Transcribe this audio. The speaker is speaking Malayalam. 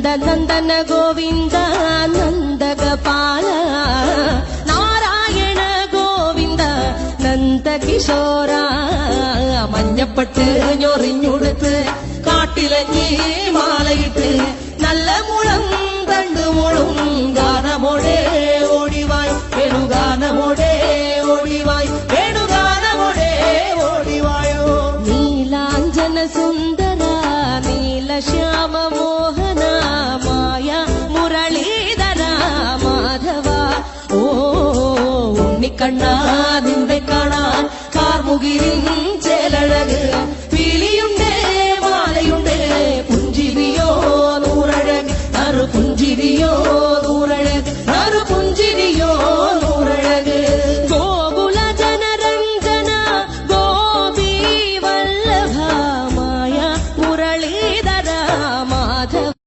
നന്ദന ഗോവിന്ദ നന്ദഗപാല നാരായണ ഗോവിന്ദ നന്ദകിശോര മഞ്ഞപ്പട്ട് ഞൊറിഞ്ഞുടുത്ത് കാട്ടിലഞ്ഞി മാലയിട്ട് നല്ല മുളം തണ്ടുമുളും ഗാനമോടെ ഓടിവായ് വേണുഗാനമോടെ ഓടിവായ് വേണുഗാനമോടെ ഓടിവായോ നീലാഞ്ജന സുന്ദര നീലശ്യാമ മോഹന മായ മുരളീധര മാധവ ഓ ഉണ്ണിക്കണ്ണ നിന്നെ കാണാൻ കാർമുകിരി